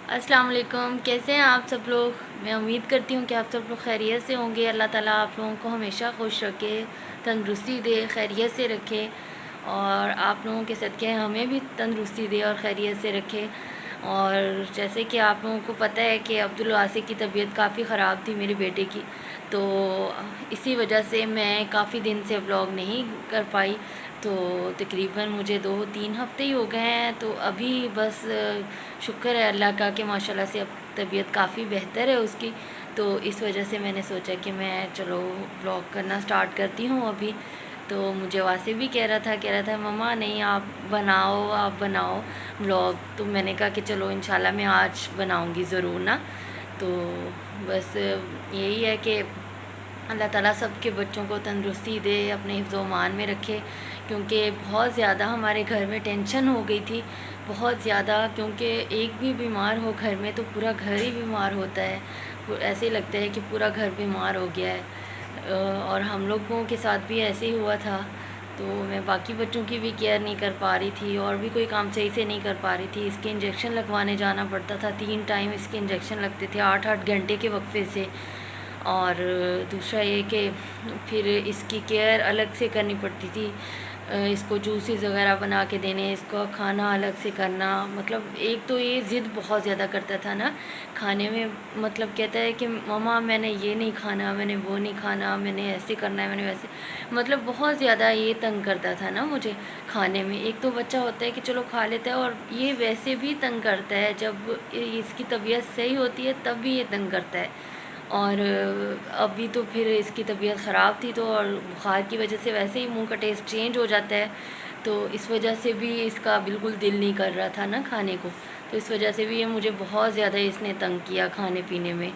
السلام علیکم، کیسے ہیں آپ سب لوگ؟ میں امید کرتی ہوں کہ آپ سب لوگ خیریت سے ہوں گے۔ اللہ تعالیٰ آپ لوگوں کو ہمیشہ خوش رکھے، تندرستی دے، خیریت سے رکھے، اور آپ لوگوں کے صدقے ہمیں بھی تندرستی دے اور خیریت سے رکھے۔ اور جیسے کہ آپ لوگوں کو پتہ ہے کہ عبدالواسع کی طبیعت کافی خراب تھی، میرے بیٹے کی، تو اسی وجہ سے میں کافی دن سے ولاگ نہیں کر پائی۔ تو تقریباً مجھے 2-3 ہفتے ہی ہو گئے ہیں، تو ابھی بس شکر ہے اللہ کا کہ ماشاءاللہ سے اب طبیعت کافی بہتر ہے اس کی، تو اس وجہ سے میں نے سوچا کہ میں چلو ولاگ کرنا سٹارٹ کرتی ہوں ابھی۔ تو مجھے واسع بھی کہہ رہا تھا مما نہیں آپ بناؤ ولاگ، تو میں نے کہا کہ چلو انشاءاللہ میں آج بناؤں گی ضرور نا۔ تو بس یہی ہے کہ اللہ تعالیٰ سب کے بچوں کو تندرستی دے، اپنے حفظ و امان میں رکھے، کیونکہ بہت زیادہ ہمارے گھر میں ٹینشن ہو گئی تھی، بہت زیادہ، کیونکہ ایک بھی بیمار ہو گھر میں تو پورا گھر ہی بیمار ہوتا ہے، ایسے لگتا ہے کہ پورا گھر بیمار ہو گیا ہے۔ اور ہم لوگوں کے ساتھ بھی ایسے ہی ہوا تھا، تو میں باقی بچوں کی بھی کیئر نہیں کر پا رہی تھی، اور بھی کوئی کام صحیح سے نہیں کر پا رہی تھی۔ اس کے انجیکشن لگوانے جانا پڑتا تھا، 3 ٹائم اس کے انجیکشن لگتے تھے 8-8 گھنٹے کے وقفے سے، اور دوسرا یہ کہ پھر اس کی کیئر الگ سے کرنی پڑتی تھی، اس کو جوسز وغیرہ بنا کے دینے، اس کو کھانا الگ سے کرنا، مطلب ایک تو یہ ضد بہت زیادہ کرتا تھا نا کھانے میں، مطلب کہتا ہے کہ مما میں نے یہ نہیں کھانا، میں نے وہ نہیں کھانا، میں نے ایسے کرنا ہے، میں نے ویسے، مطلب بہت زیادہ یہ تنگ کرتا تھا نا مجھے کھانے میں۔ ایک تو بچہ ہوتا ہے کہ چلو کھا لیتا ہے، اور یہ ویسے بھی تنگ کرتا ہے، جب اس کی طبیعت صحیح ہوتی ہے تب بھی یہ تنگ کرتا ہے، اور ابھی تو پھر اس کی طبیعت خراب تھی، تو اور بخار کی وجہ سے ویسے ہی منہ کا ٹیسٹ چینج ہو جاتا ہے، تو اس وجہ سے بھی اس کا بالکل دل نہیں کر رہا تھا نا کھانے کو، تو اس وجہ سے بھی یہ مجھے بہت زیادہ اس نے تنگ کیا کھانے پینے میں۔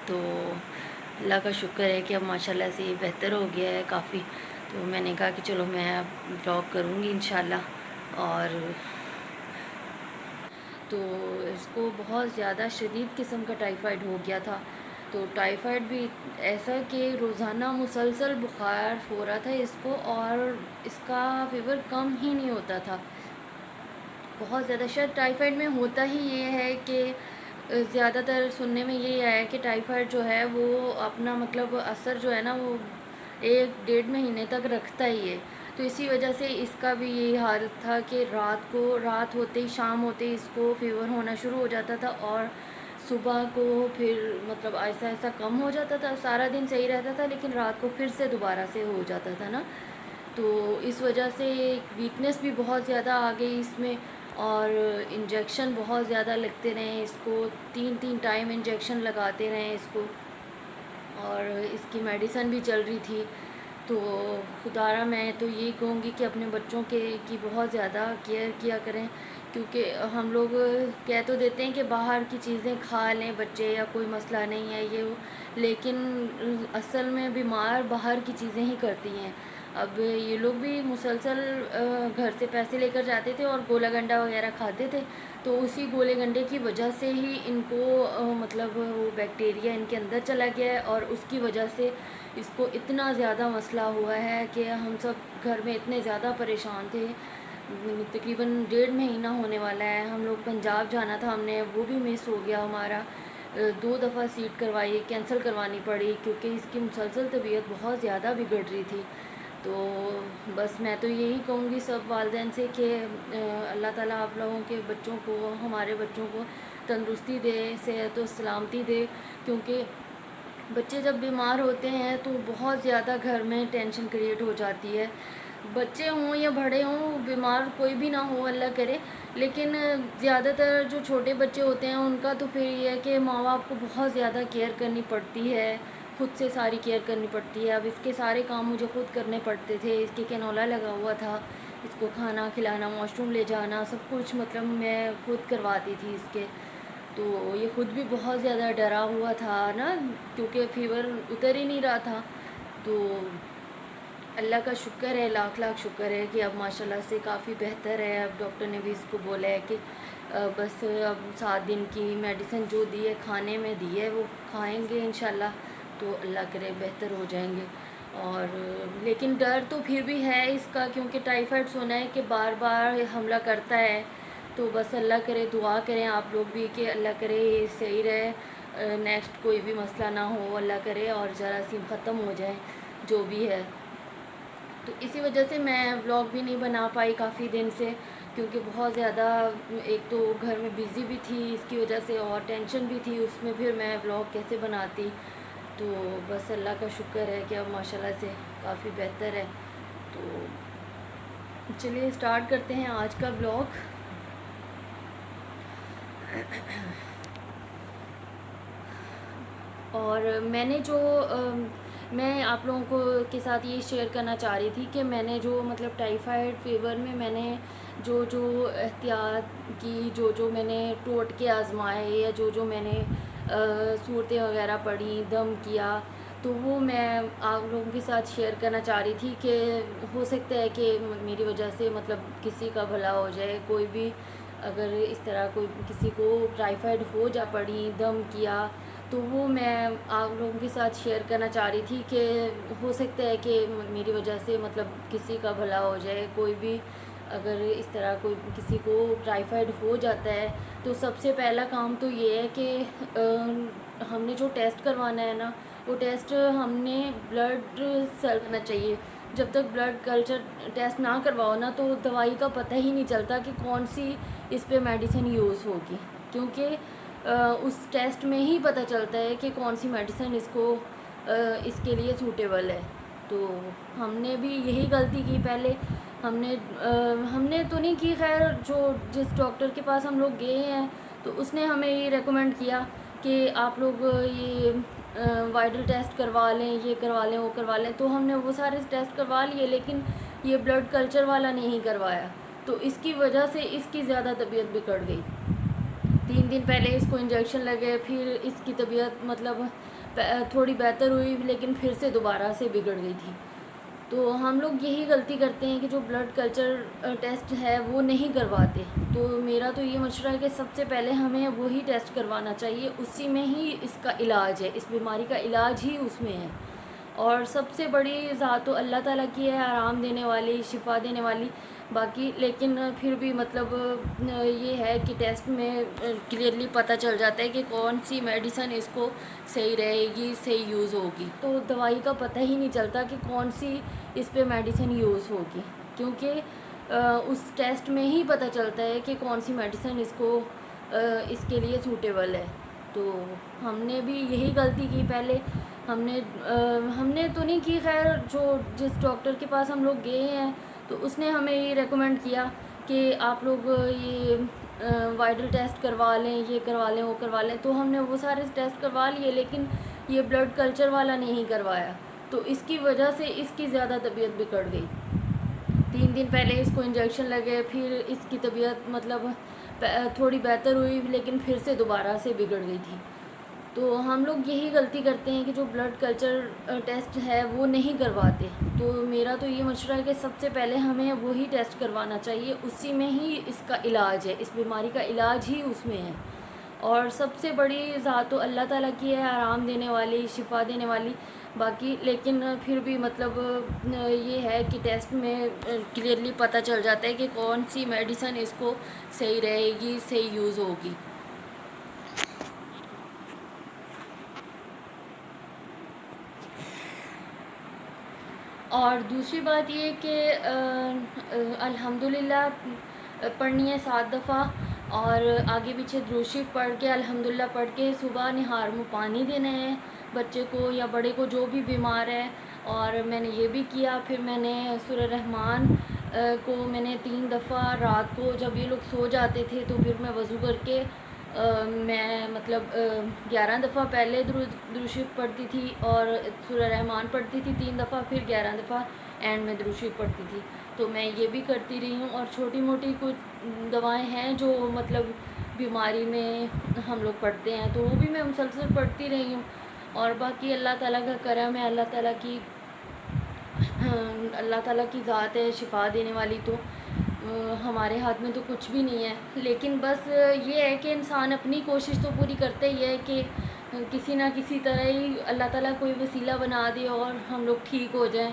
تو اللہ کا شکر ہے کہ اب ماشاءاللہ سے یہ بہتر ہو گیا ہے کافی، تو میں نے کہا کہ چلو میں اب ولاگ کروں گی انشاءاللہ۔ اور تو اس کو بہت زیادہ شدید قسم کا ٹائیفائیڈ ہو گیا تھا، تو ٹائیفائیڈ بھی ایسا کہ روزانہ مسلسل بخار ہو رہا تھا اس کو، اور اس کا فیور کم ہی نہیں ہوتا تھا، بہت زیادہ۔ شاید ٹائیفائیڈ میں ہوتا ہی یہ ہے کہ زیادہ تر سننے میں یہ آیا ہے کہ ٹائیفائیڈ جو ہے وہ اپنا مطلب اثر جو ہے نا وہ 1-1.5 مہینے تک رکھتا ہی ہے، تو اسی وجہ سے اس کا بھی یہی حالت تھا کہ رات ہوتے ہی، شام ہوتے ہی اس کو فیور ہونا شروع ہو جاتا تھا، اور صبح کو پھر مطلب ایسا ایسا کم ہو جاتا تھا، سارا دن صحیح رہتا تھا، لیکن رات کو پھر سے دوبارہ سے ہو جاتا تھا نا، تو اس وجہ سے ویکنیس بھی بہت زیادہ آ گئی اس میں، اور انجیکشن بہت زیادہ لگتے رہے اس کو، 3 ٹائم انجیکشن لگاتے رہے اس کو، اور اس کی میڈیسن بھی چل رہی تھی۔ تو خدارا میں تو یہی کہوں گی کہ اپنے بچوں کی بہت زیادہ کیئر کیا کریں، کیونکہ ہم لوگ کہہ تو دیتے ہیں کہ باہر کی چیزیں کھا لیں بچے یا کوئی مسئلہ نہیں ہے یہ وہ، لیکن اصل میں بیمار باہر کی چیزیں ہی کرتی ہیں۔ اب یہ لوگ بھی مسلسل گھر سے پیسے لے کر جاتے تھے اور گولا گنڈا وغیرہ کھاتے تھے، تو اسی گولے گنڈے کی وجہ سے ہی ان کو مطلب وہ بیکٹیریا ان کے اندر چلا گیا ہے، اور اس کی وجہ سے اس کو اتنا زیادہ مسئلہ ہوا ہے کہ ہم سب گھر میں اتنے زیادہ پریشان تھے۔ تقریباً 1.5 مہینہ ہونے والا ہے، ہم لوگ پنجاب جانا تھا، ہم نے وہ بھی مس ہو گیا ہمارا، 2 دفعہ سیٹ کروائی، کینسل کروانی پڑی، کیونکہ اس کی مسلسل طبیعت بہت زیادہ بگڑ رہی تھی۔ تو بس میں تو یہی کہوں گی سب والدین سے کہ اللہ تعالیٰ آپ لوگوں کے بچوں کو، ہمارے بچوں کو تندرستی دے، صحت و سلامتی دے، کیونکہ بچے جب بیمار ہوتے ہیں تو بہت زیادہ گھر میں ٹینشن کریٹ ہو جاتی ہے، بچے ہوں یا بڑے ہوں، بیمار کوئی بھی نہ ہو اللہ کرے، لیکن زیادہ تر جو چھوٹے بچے ہوتے ہیں ان کا تو پھر یہ ہے کہ ماں باپ کو بہت زیادہ کیئر کرنی پڑتی ہے، خود سے ساری کیئر کرنی پڑتی ہے۔ اب اس کے سارے کام مجھے خود کرنے پڑتے تھے، اس کے کینولا لگا ہوا تھا، اس کو کھانا کھلانا، واش روم لے جانا، سب کچھ مطلب میں خود کرواتی تھی اس کے، تو یہ خود بھی بہت زیادہ ڈرا ہوا تھا نا، کیونکہ فیور اتر ہی نہیں رہا تھا۔ تو اللہ کا شکر ہے، لاکھ لاکھ شکر ہے کہ اب ماشاءاللہ سے کافی بہتر ہے۔ اب ڈاکٹر نے بھی اس کو بولا ہے کہ بس اب 7 دن کی میڈیسن جو دی ہے کھانے میں دی ہے وہ کھائیں گے انشاءاللہ، تو اللہ کرے بہتر ہو جائیں گے۔ اور لیکن ڈر تو پھر بھی ہے اس کا، کیونکہ ٹائیفائیڈ سنا ہے کہ بار بار حملہ کرتا ہے، تو بس اللہ کرے دعا کریں آپ لوگ بھی کہ اللہ کرے یہ صحیح رہے، نیکسٹ کوئی بھی مسئلہ نہ ہو اللہ کرے، اور جراثیم ختم ہو جائیں جو بھی ہے۔ تو اسی وجہ سے میں ولاگ بھی نہیں بنا پائی کافی دن سے، کیونکہ بہت زیادہ ایک تو گھر میں بزی بھی تھی اس کی وجہ سے، اور ٹینشن بھی تھی اس میں، پھر میں ولاگ کیسے بناتی۔ تو بس اللہ کا شکر ہے کہ اب ماشاءاللہ سے کافی بہتر ہے۔ تو چلیے اسٹارٹ کرتے ہیں آج کا ولاگ۔ اور میں نے جو میں آپ لوگوں کو کے ساتھ یہ شیئر کرنا چاہ رہی تھی کہ میں نے جو مطلب ٹائیفائڈ فیور میں میں نے جو احتیاط کی، جو میں نے ٹوٹکے آزمائے، یا جو میں نے صورتیں وغیرہ پڑھی، دم کیا، تو وہ میں آپ لوگوں کے ساتھ شیئر کرنا چاہ رہی تھی کہ ہو سکتا ہے کہ میری وجہ سے مطلب کسی کا بھلا ہو جائے، کوئی بھی اگر اس طرح کوئی کسی کو ٹائیفائڈ ہو جا پڑی، دم کیا، تو وہ میں آپ لوگوں کے ساتھ شیئر کرنا چاہ رہی تھی کہ ہو سکتا ہے کہ میری وجہ سے مطلب کسی کا بھلا ہو جائے، کوئی بھی اگر اس طرح کوئی کسی کو ٹائیفائڈ ہو جاتا ہے تو سب سے پہلا کام تو یہ ہے کہ ہم نے جو ٹیسٹ کروانا ہے نا، وہ ٹیسٹ ہم نے بلڈ سے کرنا چاہیے۔ جب تک بلڈ کلچر ٹیسٹ نہ کرواؤ نا تو دوائی کا پتہ ہی نہیں چلتا کہ کون سی اس پہ میڈیسن یوز ہوگی، کیونکہ اس ٹیسٹ میں ہی پتہ چلتا ہے کہ کون سی میڈیسن اس کے لیے سوٹیبل ہے۔ تو ہم نے بھی یہی غلطی کی پہلے، ہم نے تو نہیں کی، خیر جس ڈاکٹر کے پاس ہم لوگ گئے ہیں تو اس نے ہمیں یہ ریکمینڈ کیا کہ آپ لوگ یہ وائرل ٹیسٹ کروا لیں، یہ کروا لیں، وہ کروا لیں، تو ہم نے وہ سارے ٹیسٹ کروا لیے، لیکن یہ بلڈ کلچر والا نہیں کروایا، تو اس کی وجہ سے اس کی زیادہ طبیعت بگڑ گئی۔ 3 دن پہلے اس کو انجیکشن لگے، پھر اس کی طبیعت مطلب تھوڑی بہتر ہوئی، لیکن پھر سے دوبارہ سے بگڑ گئی تھی۔ تو ہم لوگ یہی غلطی کرتے ہیں کہ جو بلڈ کلچر ٹیسٹ ہے وہ نہیں کرواتے۔ تو میرا تو یہ مشورہ ہے کہ سب سے پہلے ہمیں وہی ٹیسٹ کروانا چاہیے، اسی میں ہی اس کا علاج ہے، اس بیماری کا علاج ہی اس میں ہے۔ اور سب سے بڑی ذات تو اللہ تعالیٰ کی ہے، آرام دینے والی، شفا دینے والی، باقی لیکن پھر بھی مطلب یہ ہے کہ ٹیسٹ میں کلیئرلی پتہ چل جاتا ہے کہ کون سی میڈیسن اس کو صحیح رہے گی، صحیح یوز ہوگی۔ تو دوائی کا پتہ ہی نہیں چلتا کہ کون سی اس پہ میڈیسن یوز ہوگی، کیونکہ اس ٹیسٹ میں ہی پتہ چلتا ہے کہ کون سی میڈیسن اس کے لیے سوٹیبل ہے۔ تو ہم نے بھی یہی غلطی کی پہلے، ہم نے تو نہیں کی، خیر جس ڈاکٹر کے پاس ہم لوگ گئے ہیں تو اس نے ہمیں یہ ریکمینڈ کیا کہ آپ لوگ یہ وائرل ٹیسٹ کروا لیں، یہ کروا لیں، وہ کروا لیں، تو ہم نے وہ سارے ٹیسٹ کروا لیے، لیکن یہ بلڈ کلچر والا نہیں کروایا، تو اس کی وجہ سے اس کی زیادہ طبیعت بگڑ گئی۔ 3 دن پہلے اس کو انجیکشن لگے، پھر اس کی طبیعت مطلب تھوڑی بہتر ہوئی، لیکن پھر سے دوبارہ سے بگڑ گئی تھی۔ تو ہم لوگ یہی غلطی کرتے ہیں کہ جو بلڈ کلچر ٹیسٹ ہے وہ نہیں کرواتے۔ تو میرا تو یہ مشورہ ہے کہ سب سے پہلے ہمیں وہی ٹیسٹ کروانا چاہیے، اسی میں ہی اس کا علاج ہے، اس بیماری کا علاج ہی اس میں ہے۔ اور سب سے بڑی ذات تو اللہ تعالیٰ کی ہے، آرام دینے والی، شفا دینے والی، باقی لیکن پھر بھی مطلب یہ ہے کہ ٹیسٹ میں کلیئرلی پتہ چل جاتا ہے کہ کون سی میڈیسن اس کو صحیح رہے گی، صحیح یوز ہوگی۔ اور دوسری بات یہ کہ الحمدللہ پڑھنی ہے 7 دفعہ، اور آگے پیچھے درود شریف پڑھ کے الحمدللہ پڑھ کے صبح نہار منہ پانی دینا ہے بچے کو یا بڑے کو جو بھی بیمار ہے۔ اور میں نے یہ بھی کیا، پھر میں نے سورہ رحمان کو میں نے 3 دفعہ رات کو جب یہ لوگ سو جاتے تھے تو پھر میں وضو کر کے میں مطلب 11 دفعہ پہلے درود شریف پڑھتی تھی، اور سورہ رحمان پڑھتی تھی 3 دفعہ، پھر 11 دفعہ اینڈ میں درود شریف پڑھتی تھی۔ تو میں یہ بھی کرتی رہی ہوں، اور چھوٹی موٹی کچھ دوائیں ہیں جو مطلب بیماری میں ہم لوگ پڑھتے ہیں تو وہ بھی میں مسلسل پڑھتی رہی ہوں۔ اور باقی اللہ تعالیٰ کا کرم ہے، اللہ تعالیٰ کی ذات ہے شفا دینے والی، تو ہمارے ہاتھ میں تو کچھ بھی نہیں ہے، لیکن بس یہ ہے کہ انسان اپنی کوشش تو پوری کرتا ہی ہے کہ کسی نہ کسی طرح ہی اللہ تعالیٰ کوئی وسیلہ بنا دے اور ہم لوگ ٹھیک ہو جائیں۔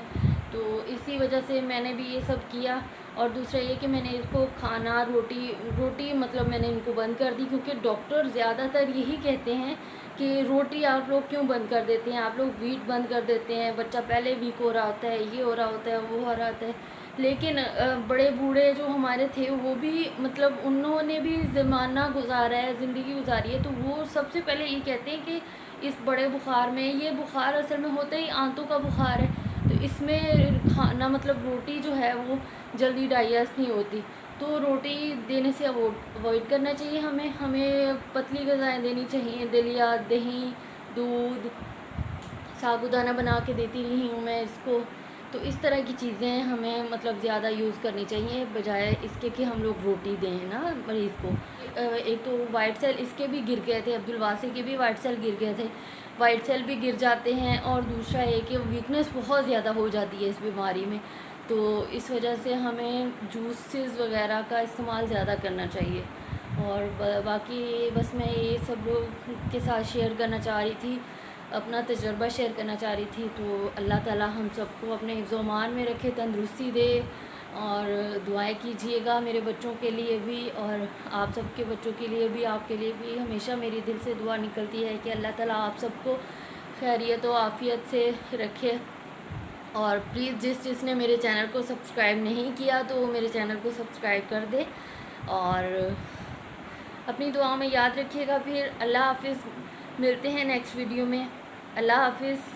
تو اسی وجہ سے میں نے بھی یہ سب کیا، اور دوسرا یہ کہ میں نے اس کو کھانا روٹی مطلب میں نے ان کو بند کر دی، کیونکہ ڈاکٹر زیادہ تر یہی کہتے ہیں کہ روٹی آپ لوگ کیوں بند کر دیتے ہیں، آپ لوگ ویٹ بند کر دیتے ہیں، بچہ پہلے ویک ہو رہا ہوتا ہے، یہ ہو رہا ہوتا ہے، وہ ہو رہا ہوتا ہے. لیکن بڑے بوڑھے جو ہمارے تھے وہ بھی مطلب انہوں نے بھی زمانہ گزارا ہے، زندگی گزاری ہے، تو وہ سب سے پہلے یہ کہتے ہیں کہ اس بڑے بخار میں، یہ بخار اصل میں ہوتا ہی آنتوں کا بخار ہے، تو اس میں کھانا مطلب روٹی جو ہے وہ جلدی ڈائجسٹ نہیں ہوتی، تو روٹی دینے سے اوائڈ کرنا چاہیے ہمیں پتلی غذائیں دینی چاہیے، دلیا، دہی، دودھ، سابودانہ بنا کے دیتی رہی ہوں میں اس کو. تو اس طرح کی چیزیں ہمیں مطلب زیادہ یوز کرنی چاہیے بجائے اس کے کہ ہم لوگ روٹی دیں نا مریض کو. ایک تو وائٹ سیل اس کے بھی گر گئے تھے، عبدالواسی کے بھی وائٹ سیل گر گئے تھے، وائٹ سیل بھی گر جاتے ہیں، اور دوسرا یہ کہ ویکنس بہت زیادہ ہو جاتی ہے اس بیماری میں، تو اس وجہ سے ہمیں جوسز وغیرہ کا استعمال زیادہ کرنا چاہیے. اور باقی بس میں یہ سب لوگ کے ساتھ شیئر کرنا چاہ رہی تھی، اپنا تجربہ شیئر کرنا چاہ رہی تھی. تو اللہ تعالیٰ ہم سب کو اپنے حفظ و امان میں رکھے، تندرستی دے، اور دعائیں کیجیے گا میرے بچوں کے لیے بھی، اور آپ سب کے بچوں کے لیے بھی، آپ کے لیے بھی. ہمیشہ میری دل سے دعا نکلتی ہے کہ اللہ تعالیٰ آپ سب کو خیریت و عافیت سے رکھے. اور پلیز جس نے میرے چینل کو سبسکرائب نہیں کیا تو وہ میرے چینل کو سبسکرائب کر دے، اور اپنی دعاؤں میں یاد رکھیے گا. پھر اللہ حافظ، ملتے ہیں نیکسٹ ویڈیو میں. اللہ حافظ.